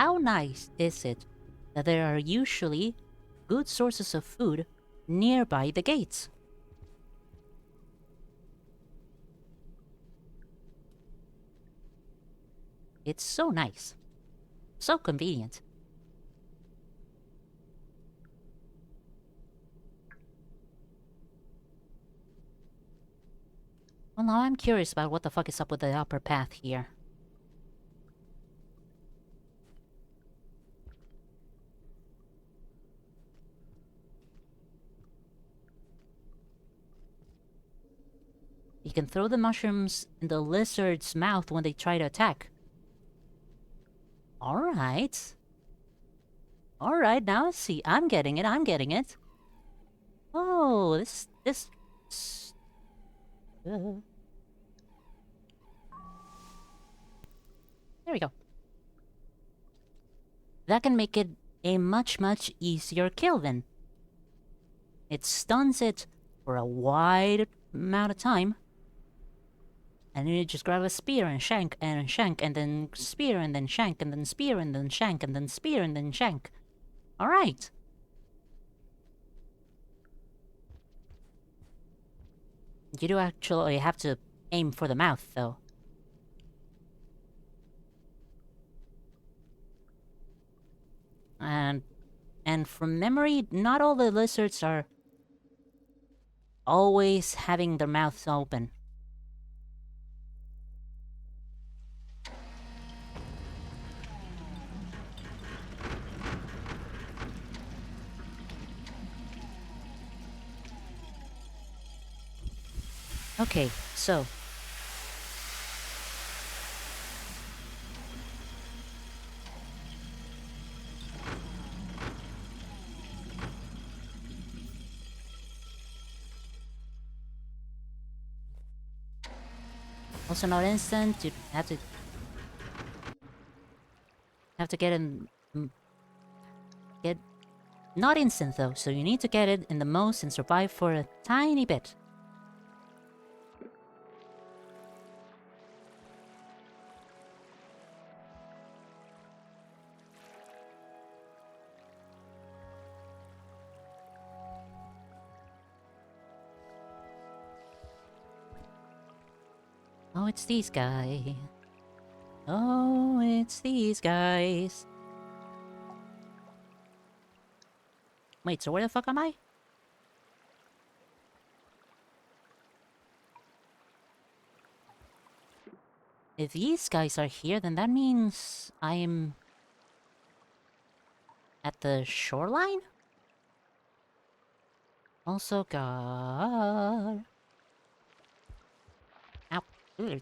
how nice is it that there are usually good sources of food nearby the gates? It's so nice. So convenient. Well, now I'm curious about what the fuck is up with the upper path here. You can throw the mushrooms in the lizard's mouth when they try to attack. Alright. Alright, now I see. I'm getting it, I'm getting it. Oh, this... there we go. That can make it a much easier kill then. It stuns it for a wide amount of time. And then you just grab a spear and shank and then spear and then shank and then spear and then shank and then spear and then shank. Alright. You do actually have to aim for the mouth though. And from memory, not all the lizards are always having their mouths open. Okay, so... also not instant, you have to get in... get... not instant though, so you need to get it in the most and survive for a tiny bit. Oh, it's these guys. Oh, it's these guys. Wait, so where the fuck am I? If these guys are here, then that means I'm... at the shoreline? Also, God... Ow. Ugh.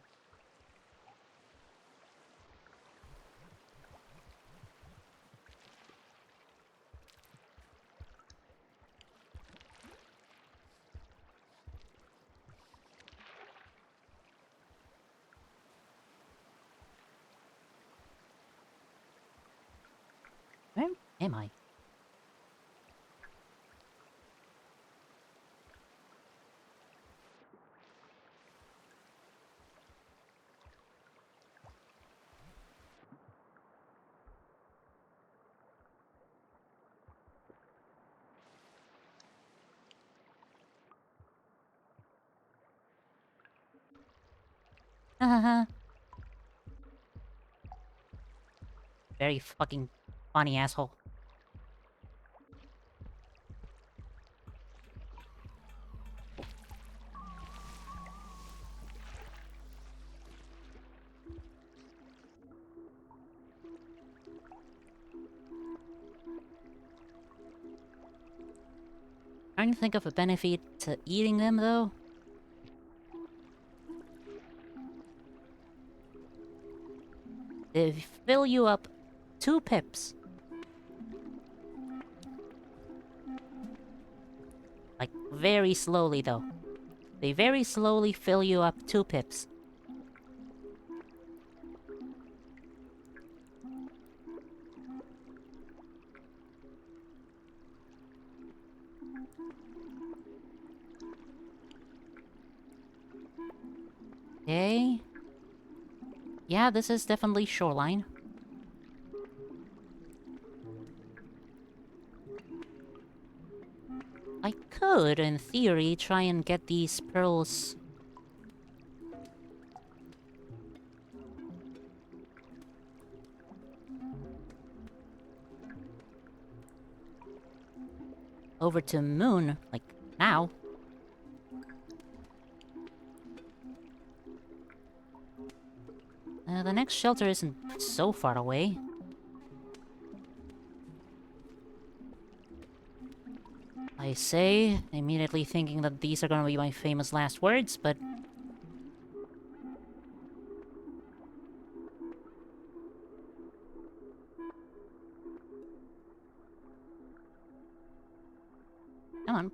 Where am I? Haha. Very fucking funny asshole. Trying to think of a benefit to eating them, though. They fill you up 2 pips. Like, very slowly, though. They very slowly fill you up 2 pips. Okay. Yeah, this is definitely shoreline. could, in theory, try and get these pearls... over to Moon, like, now. The next shelter isn't so far away. I say, immediately thinking that these are gonna be my famous last words, but...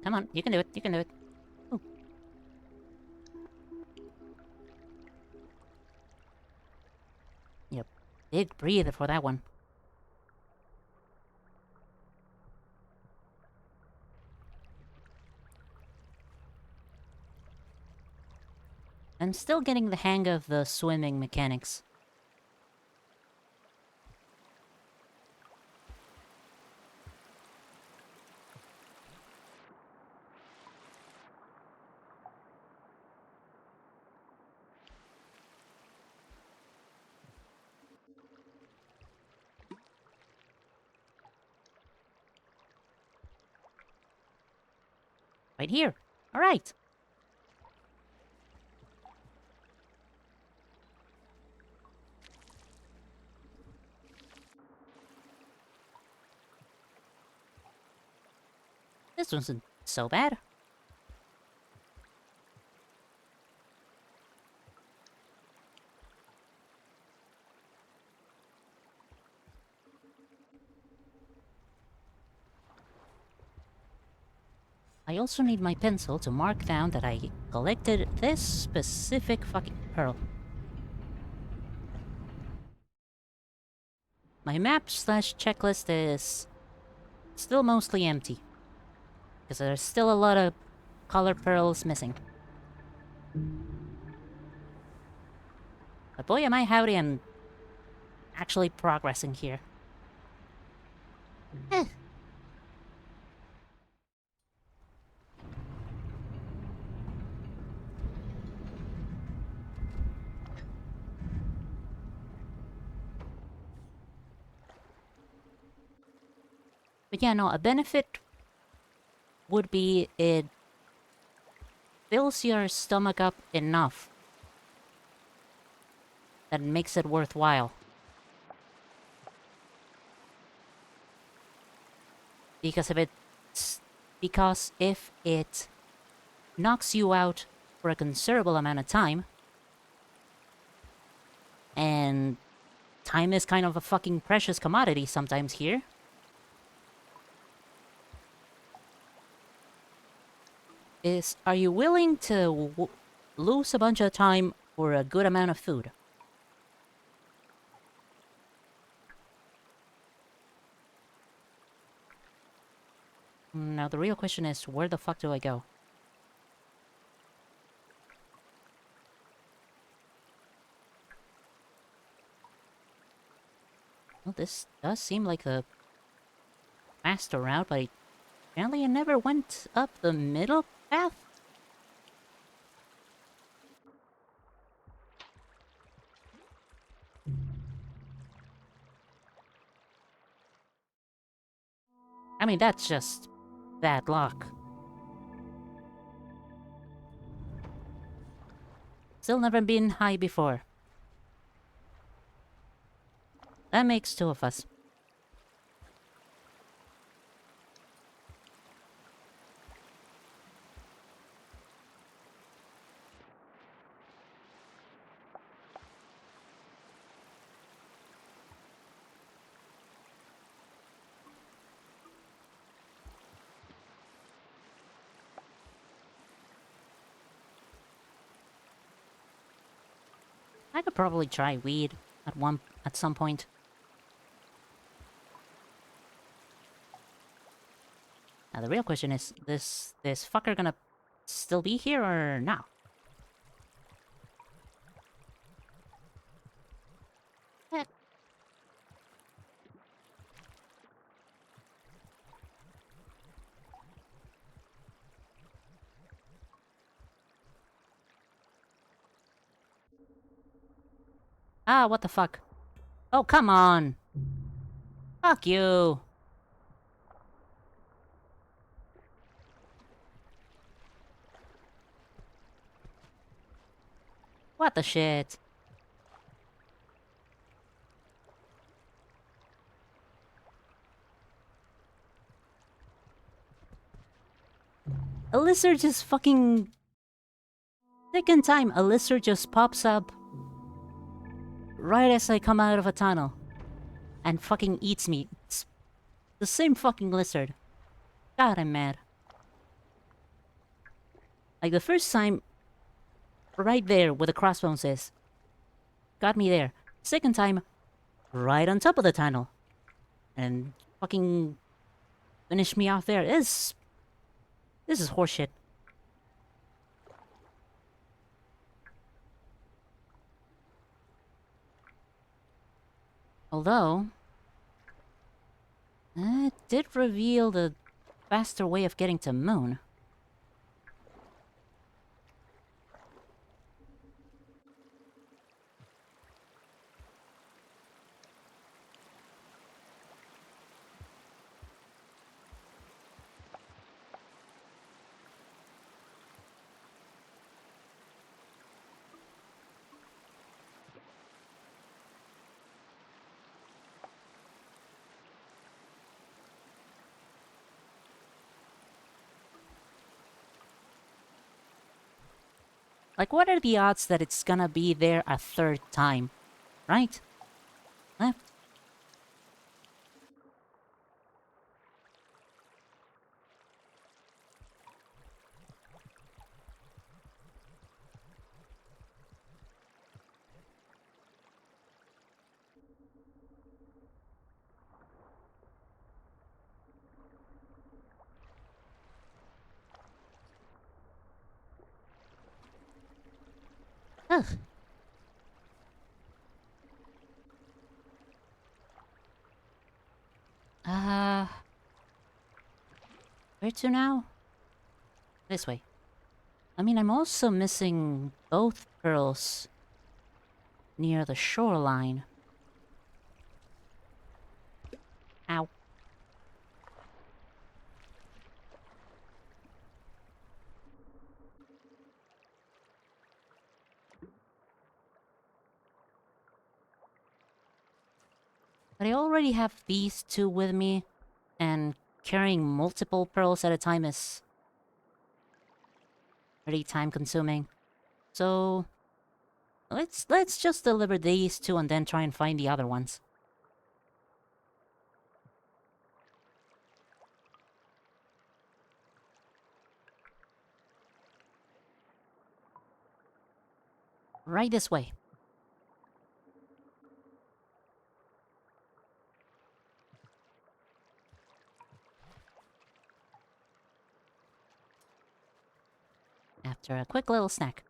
come on, you can do it, you can do it. Ooh. Yep, big breather for that one. I'm still getting the hang of the swimming mechanics. Right here. Alright. This wasn't so bad. I also need my pencil to mark down that I collected this specific fucking pearl. My map/checklist is still mostly empty, because there's still a lot of color pearls missing. But boy am I howdy, I'm actually progressing here. But yeah, no, a benefit would be it fills your stomach up enough that makes it worthwhile. Because if it knocks you out for a considerable amount of time, and time is kind of a fucking precious commodity sometimes here, are you willing to lose a bunch of time for a good amount of food? Now the real question is, where the fuck do I go? Well, this does seem like a faster route, but apparently I never went up the middle path? I mean, that's just bad luck. Still never been high before. That makes two of us. I could probably try weed at some point. Now the real question is, this fucker gonna still be here or not? Ah, what the fuck? Oh, come on! Fuck you! What the shit? A lizard just fucking... Second time, a lizard just pops up right as I come out of a tunnel. And fucking eats me. It's the same fucking lizard. God, I'm mad. Like, the first time, right there where the crossbones is. Got me there. Second time, right on top of the tunnel. And fucking finished me off there. This is horseshit. Although, it did reveal the faster way of getting to Moon. Like, what are the odds that it's gonna be there a third time? Right? Left? Ugh. Where to now? This way. I mean, I'm also missing both pearls near the shoreline. Ow. But I already have these two with me, and carrying multiple pearls at a time is pretty time consuming. So let's just deliver these two and then try and find the other ones. Right this way. After a quick little snack.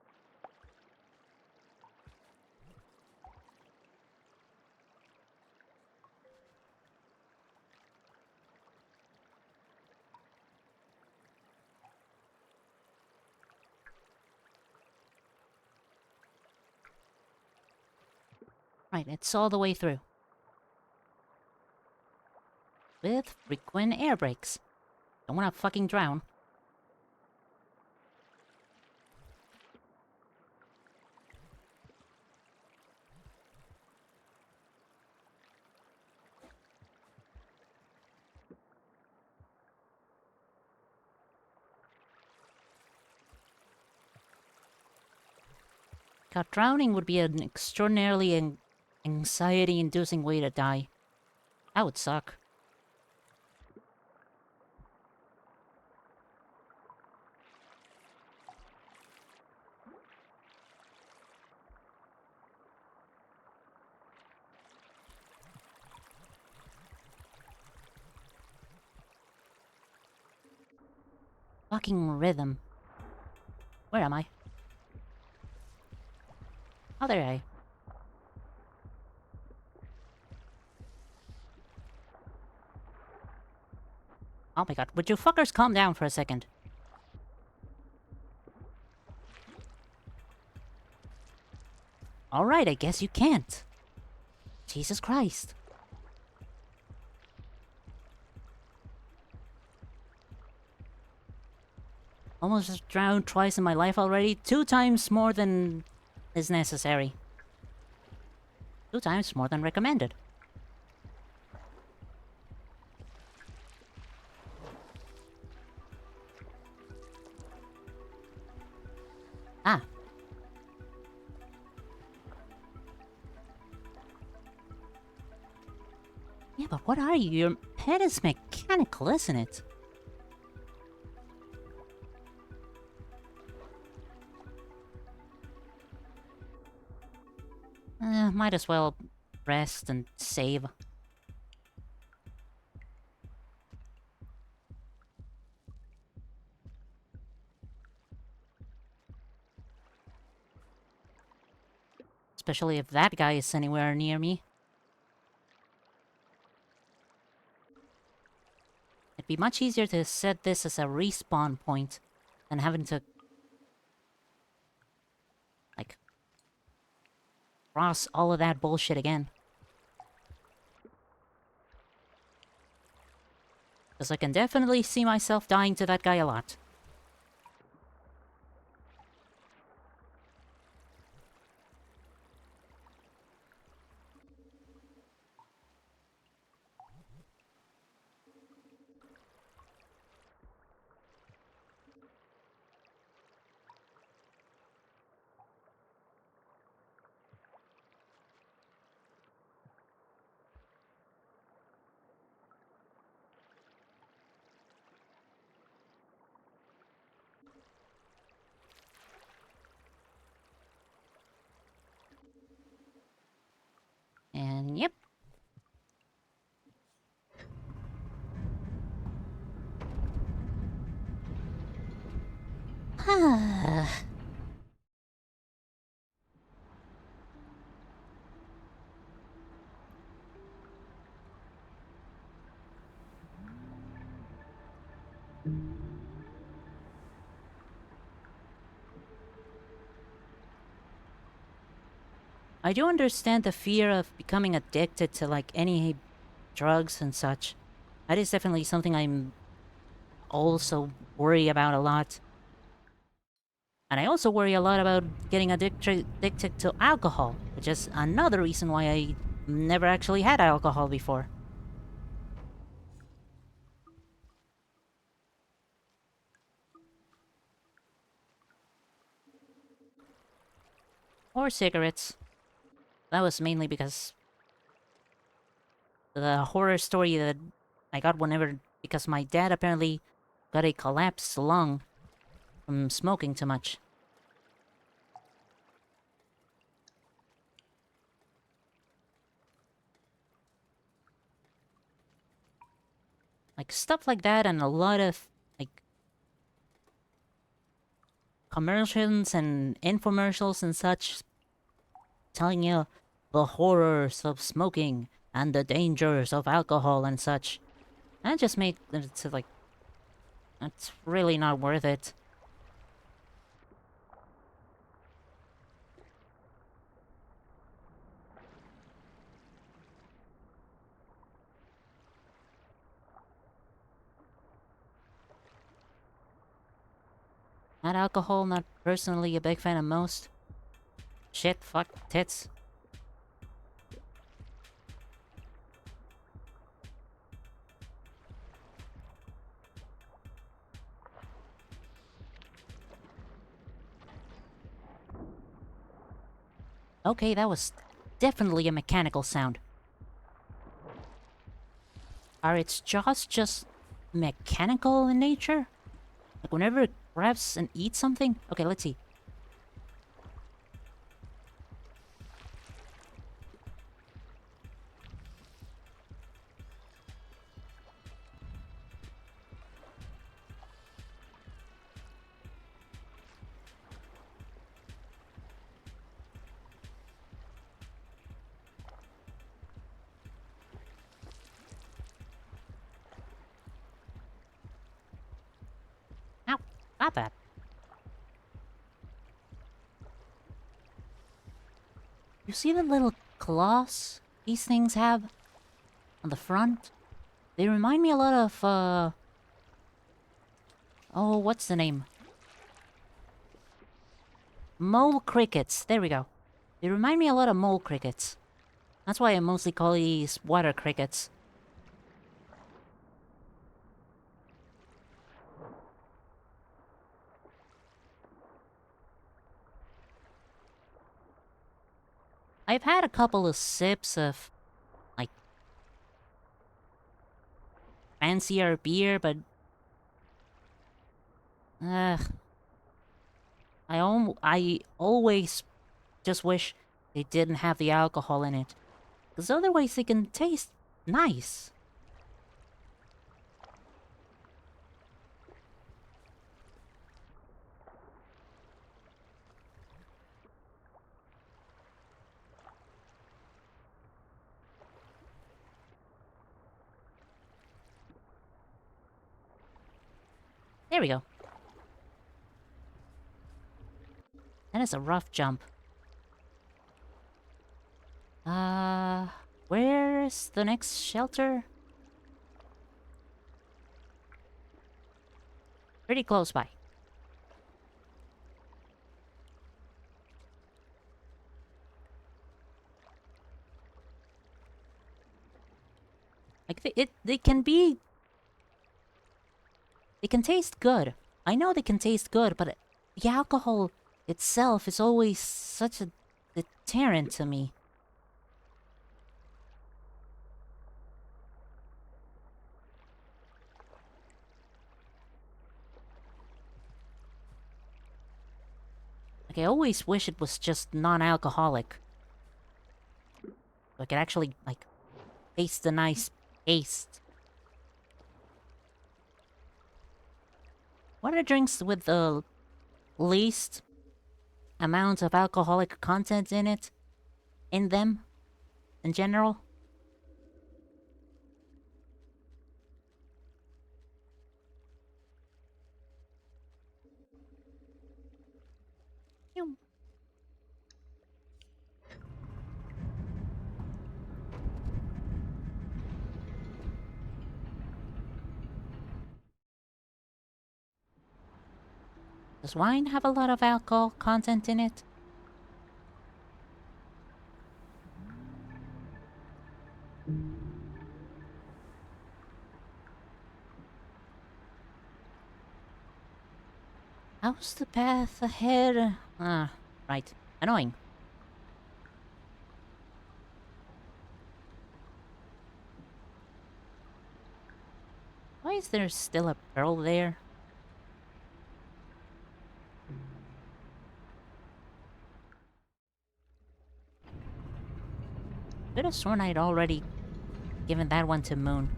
Right, it's all the way through. With frequent air brakes. Don't wanna fucking drown. God, drowning would be an extraordinarily anxiety-inducing way to die. That would suck. Fucking rhythm. Where am I? Oh, there I. Oh my god, would you fuckers calm down for a second? Alright, I guess you can't. Jesus Christ. Almost drowned twice in my life already. 2 times more than is necessary. 2 times more than recommended. Ah. Yeah, but what are you? Your head is mechanical, isn't it? Might as well rest and save. Especially if that guy is anywhere near me. It'd be much easier to set this as a respawn point than having to, like, cross all of that bullshit again. Because I can definitely see myself dying to that guy a lot. And yep. I do understand the fear of becoming addicted to, like, any drugs and such. That is definitely something I'm also worry about a lot. And I also worry a lot about getting addicted to alcohol, which is another reason why I never actually had alcohol before. Or cigarettes. That was mainly because the horror story that I got whenever, because my dad apparently got a collapsed lung from smoking too much. Like, stuff like that, and a lot of, like, commercials and infomercials and such telling you the horrors of smoking and the dangers of alcohol and such. That just made it to, like, it's really not worth it. Not alcohol, not personally a big fan of most. Shit, fuck, tits. Okay, that was definitely a mechanical sound. Are its jaws just mechanical in nature? Like, whenever it grabs and eats something? Okay, let's see. Ow, got that. You see the little claws these things have on the front, they remind me a lot of, oh, what's the name? Mole crickets. There we go. They remind me a lot of mole crickets. That's why I mostly call these water crickets. I've had a couple of sips of, like, fancier beer, but... Ugh. I always just wish they didn't have the alcohol in it. Because otherwise they can taste nice. There we go. That is a rough jump. Where's the next shelter? Pretty close by. Like, they can be... They can taste good. I know they can taste good, but the alcohol itself is always such a deterrent to me. Like, I always wish it was just non-alcoholic. So I could actually, like, taste the nice taste. What are drinks with the least amount of alcoholic content in them, in general? Yum. Does wine have a lot of alcohol content in it? How's the path ahead? Ah, right. Annoying. Why is there still a pearl there? Could have sworn I'd already given that one to Moon.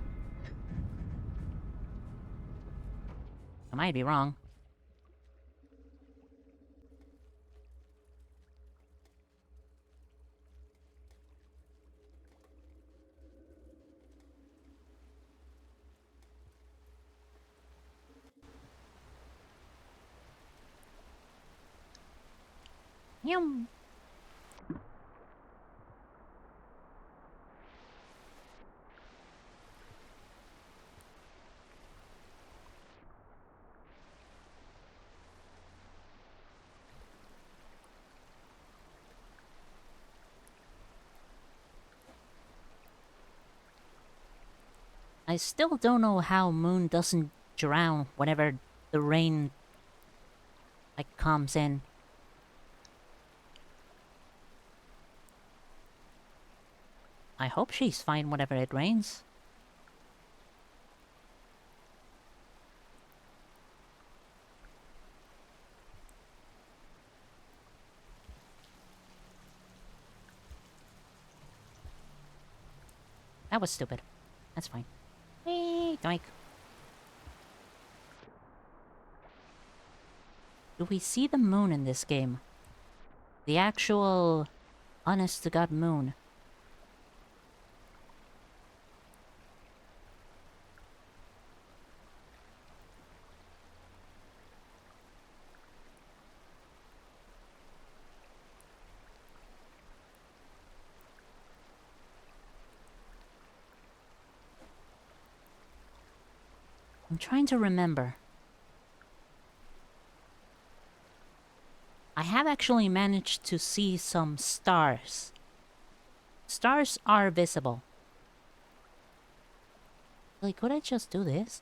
I might be wrong. Yum. I still don't know how Moon doesn't drown whenever the rain, like, comes in. I hope she's fine whenever it rains. That was stupid. That's fine. Hey, doink. Do we see the moon in this game? The actual, honest-to-God moon. I'm trying to remember. I have actually managed to see some stars. Stars are visible. Like, could I just do this?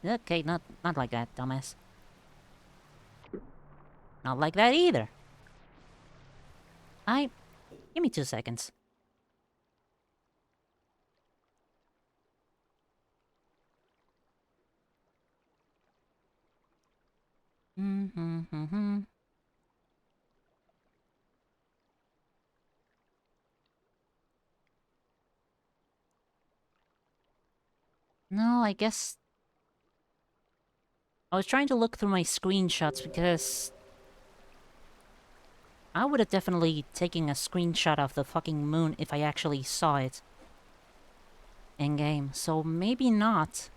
Okay, not like that, dumbass. Not like that either. Give me 2 seconds. Mm-hmm. No, I guess... I was trying to look through my screenshots because... I would have definitely taken a screenshot of the fucking moon if I actually saw it. In-game, so maybe not.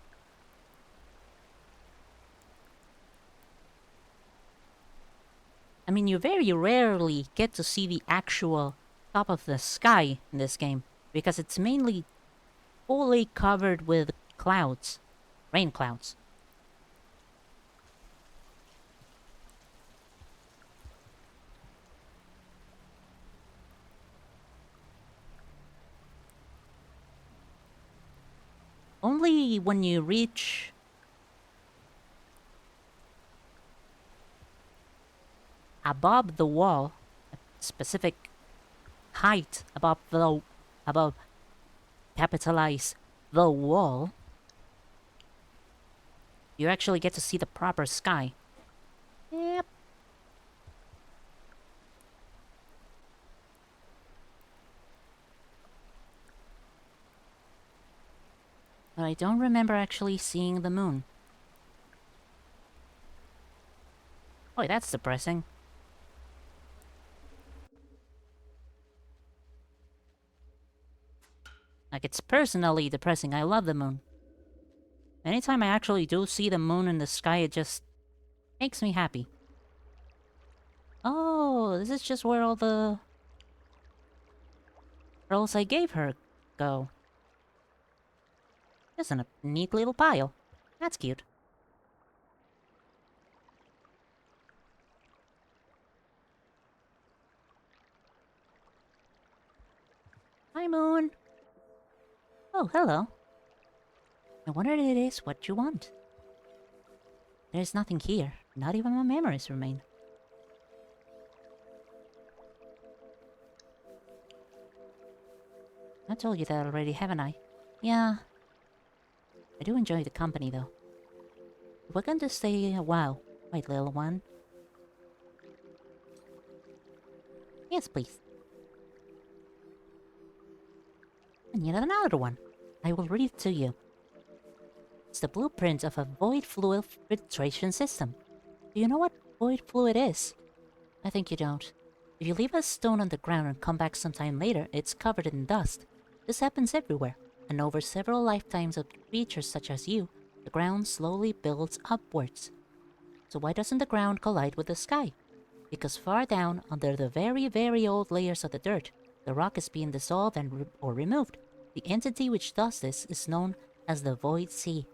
I mean, you very rarely get to see the actual top of the sky in this game, because it's mainly fully covered with clouds. Rain clouds. Only when you reach... above the wall, a specific height above capitalize the wall, you actually get to see the proper sky. Yep. But I don't remember actually seeing the moon. Boy, that's depressing. Like, it's personally depressing. I love the moon. Anytime I actually do see the moon in the sky, it just makes me happy. Oh, this is just where all the pearls I gave her go. Just in a neat little pile. That's cute. Hi, moon. Oh, hello. I wonder if it is what you want. There's nothing here. Not even my memories remain. I told you that already, haven't I? Yeah. I do enjoy the company, though. We're going to stay a while, right, little one? Yes, please. And yet another one. I will read it to you. It's the blueprint of a void fluid filtration system. Do you know what void fluid is? I think you don't. If you leave a stone on the ground and come back sometime later, it's covered in dust. This happens everywhere, and over several lifetimes of creatures such as you, the ground slowly builds upwards. So why doesn't the ground collide with the sky? Because far down, under the very, very old layers of the dirt, the rock is being dissolved or removed. The entity which does this is known as the Void Sea.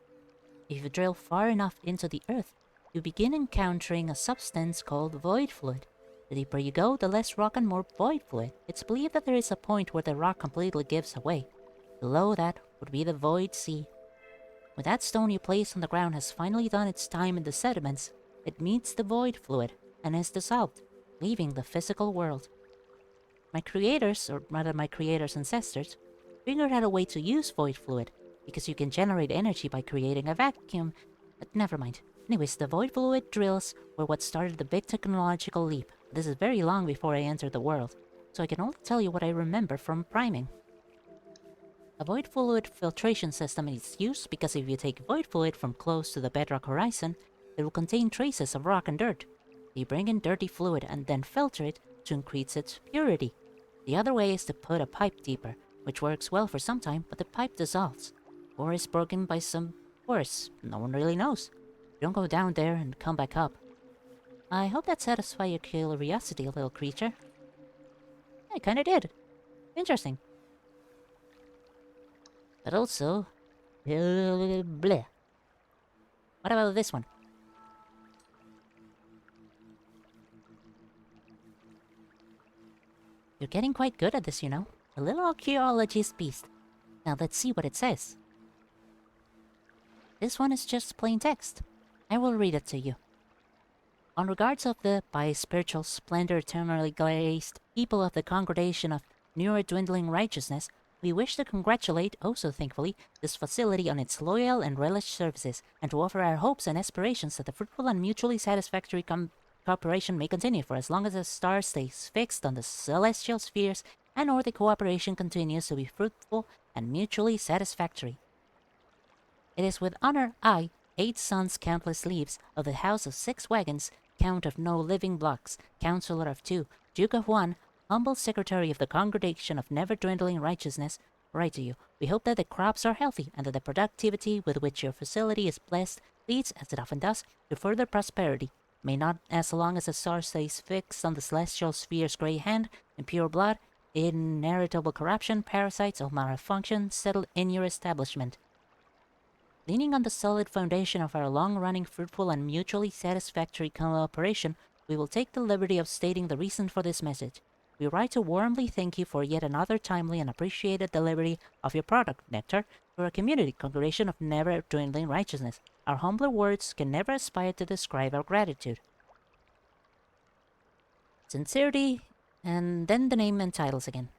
If you drill far enough into the earth, you begin encountering a substance called void fluid. The deeper you go, the less rock and more void fluid. It's believed that there is a point where the rock completely gives away. Below that would be the Void Sea. When that stone you place on the ground has finally done its time in the sediments, it meets the void fluid and is dissolved, leaving the physical world. My creators, or rather my creators' ancestors, figured out a way to use void fluid, because you can generate energy by creating a vacuum. But never mind. Anyways, the void fluid drills were what started the big technological leap. This is very long before I entered the world, so I can only tell you what I remember from priming. A void fluid filtration system is used because if you take void fluid from close to the bedrock horizon, it will contain traces of rock and dirt. You bring in dirty fluid and then filter it to increase its purity. The other way is to put a pipe deeper, which works well for some time, but the pipe dissolves, or is broken by some force. No one really knows. You don't go down there and come back up. I hope that satisfies your curiosity, little creature. I kinda did. Interesting. But also... bleh. What about this one? You're getting quite good at this, you know. A little archaeologist beast. Now let's see what it says. This one is just plain text. I will read it to you. On regards of the, by spiritual splendor eternally glazed, people of the congregation of newer dwindling righteousness, we wish to congratulate, oh so thankfully, this facility on its loyal and relished services, and to offer our hopes and aspirations that the fruitful and mutually satisfactory cooperation may continue for as long as the star stays fixed on the celestial spheres, and or the cooperation continues to be fruitful and mutually satisfactory. It is with honor I, 8 sons countless leaves, of the house of 6 wagons, Count of no living blocks, Councillor of 2, Duke of 1, humble secretary of the congregation of never-dwindling righteousness, write to you. We hope that the crops are healthy and that the productivity with which your facility is blessed leads, as it often does, to further prosperity. May not, as long as the star stays fixed on the celestial sphere's grey hand, impure blood, inheritable corruption, parasites, or malfunction settle in your establishment. Leaning on the solid foundation of our long-running, fruitful, and mutually satisfactory cooperation, we will take the liberty of stating the reason for this message. We write to warmly thank you for yet another timely and appreciated delivery of your product, Nectar, to our community congregation of never-dwindling righteousness. Our humbler words can never aspire to describe our gratitude. Sincerity, and then the name and titles again.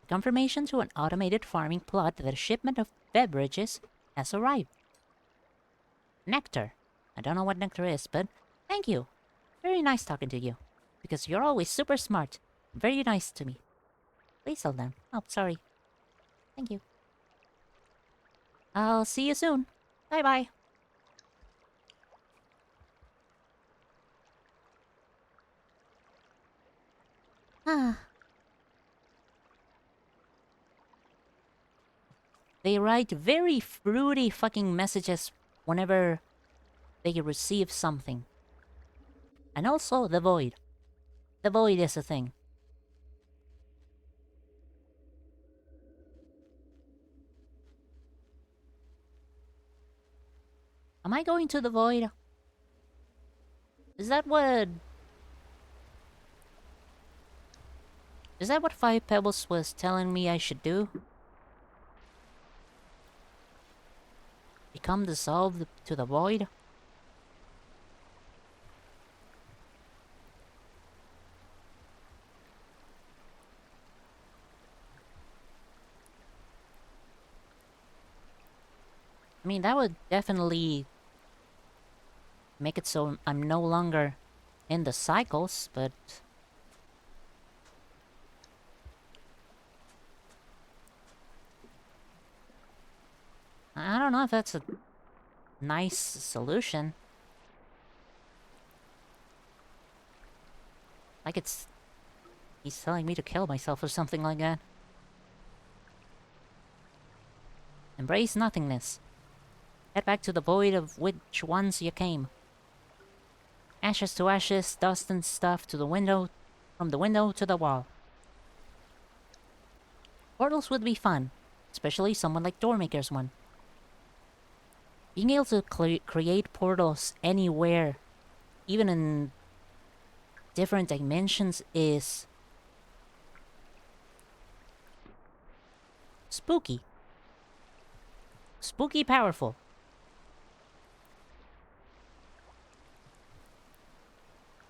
Confirmation to an automated farming plot that a shipment of beverages has arrived. Nectar. I don't know what nectar is, but thank you. Very nice talking to you. Because you're always super smart. Very nice to me. Please hold down. Oh, sorry. Thank you. I'll see you soon. Bye-bye. Ah. They write very fruity fucking messages whenever they receive something. And also the void. The void is a thing. Am I going to the void? Is that what... Is that what Five Pebbles was telling me I should do? Become dissolved to the void? I mean, that would definitely make it so I'm no longer in the cycles, but... I don't know if that's a nice solution. Like it's... He's telling me to kill myself or something like that. Embrace nothingness. Head back to the void of which once you came. Ashes to ashes, dust and stuff to the window, from the window to the wall. Portals would be fun, especially someone like Doormaker's one. Being able to create portals anywhere, even in different dimensions, is spooky. Spooky powerful.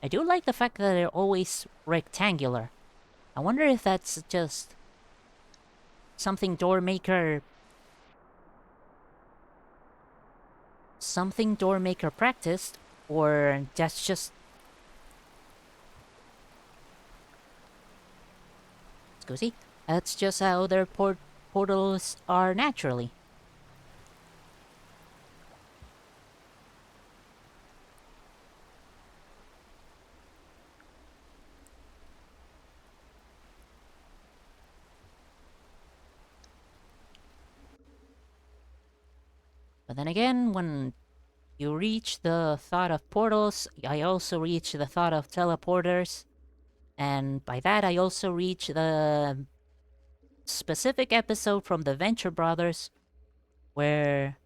I do like the fact that they're always rectangular. I wonder if that's just something Doormaker practiced, or that's just... Scusi? That's just how their portals are naturally. But then again, when you reach the thought of portals, I also reach the thought of teleporters. And by that, I also reach the specific episode from the Venture Brothers where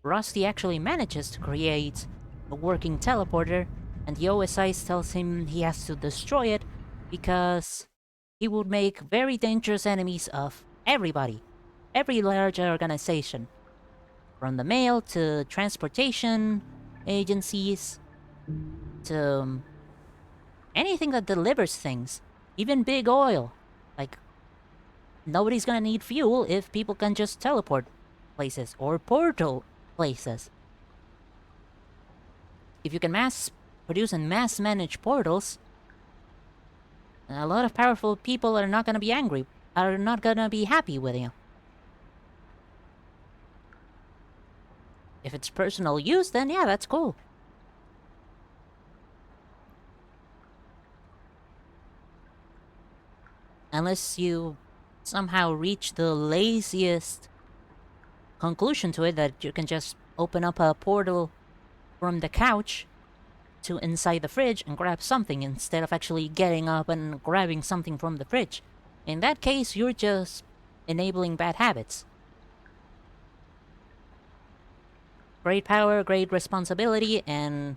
Rusty actually manages to create a working teleporter, and the OSI tells him he has to destroy it because he would make very dangerous enemies of everybody, every large organization, from the mail to transportation agencies to anything that delivers things, even big oil. Like, nobody's gonna need fuel if people can just teleport places or portal places. If you can mass produce and mass manage portals, a lot of powerful people are not gonna be angry, are not gonna be happy with you. If it's personal use, then yeah, that's cool. Unless you somehow reach the laziest conclusion to it that you can just open up a portal from the couch to inside the fridge and grab something instead of actually getting up and grabbing something from the fridge. In that case, you're just enabling bad habits. Great power, great responsibility, and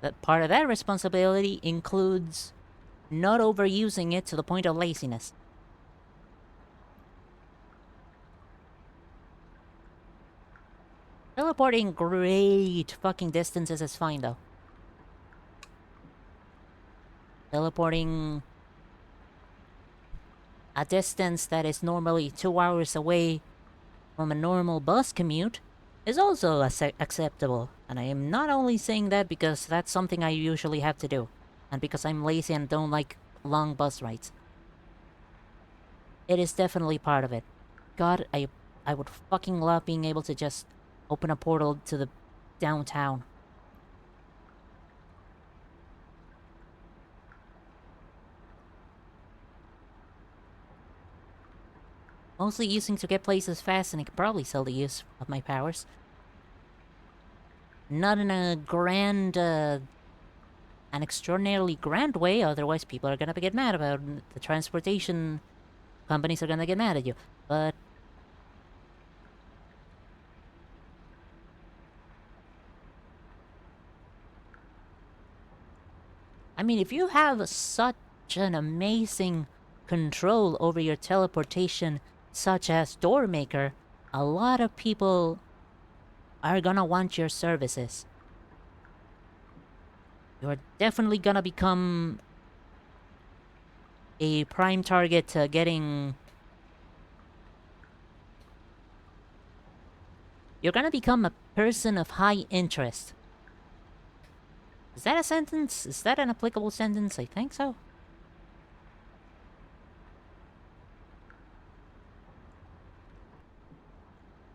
that part of that responsibility includes not overusing it to the point of laziness. Teleporting great fucking distances is fine though. Teleporting a distance that is normally 2 hours away from a normal bus commute is also acceptable. And I am not only saying that because that's something I usually have to do, and because I'm lazy and don't like long bus rides. It is definitely part of it. God, I would fucking love being able to just open a portal to the downtown. Mostly using to get places fast, and I could probably sell the use of my powers. Not in a grand, an extraordinarily grand way, otherwise people are gonna get mad about it. The transportation companies are gonna get mad at you. But I mean, if you have such an amazing control over your teleportation, such as Doormaker, a lot of people are gonna want your services. You're definitely gonna become a prime target to getting... You're gonna become a person of high interest. Is that a sentence? Is that an applicable sentence? I think so.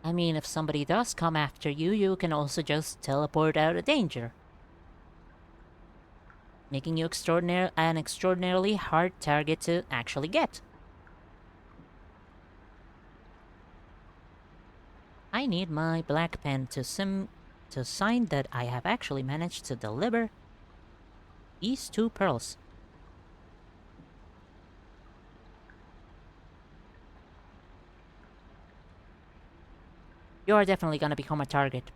I mean, if somebody does come after you, you can also just teleport out of danger, making you an extraordinarily hard target to actually get. I need my black pen to sign that I have actually managed to deliver these 2 pearls. You are definitely gonna become a target.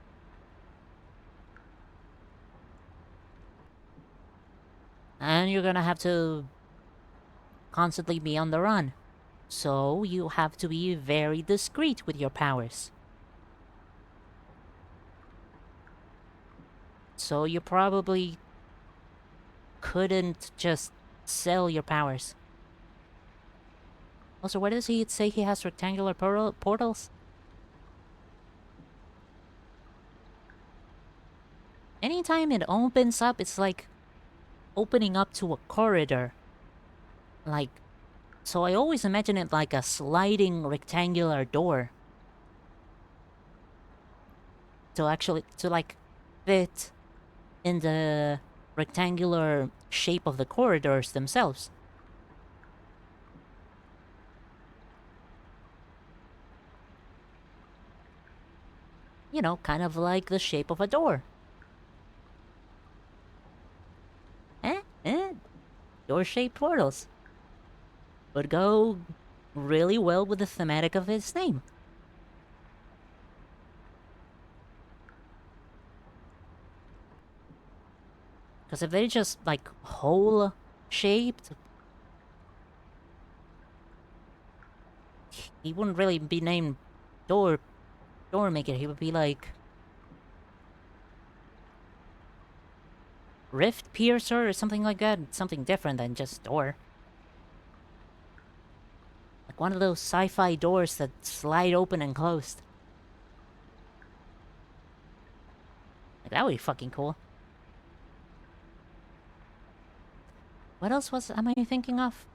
And you're gonna have to constantly be on the run. So you have to be very discreet with your powers. So you probably couldn't just sell your powers. Also, where does he say he has rectangular portals? Anytime it opens up, it's like opening up to a corridor. Like, so I always imagine it like a sliding rectangular door. To like fit in the rectangular shape of the corridors themselves. You know, kind of like the shape of a door. Door-shaped portals would go really well with the thematic of his name. Because if they just, like, hole-shaped, he wouldn't really be named door maker. He would be, like, rift piercer or something like that. Something different than just door. Like one of those sci-fi doors that slide open and closed. Like, that would be fucking cool. What else am I thinking of?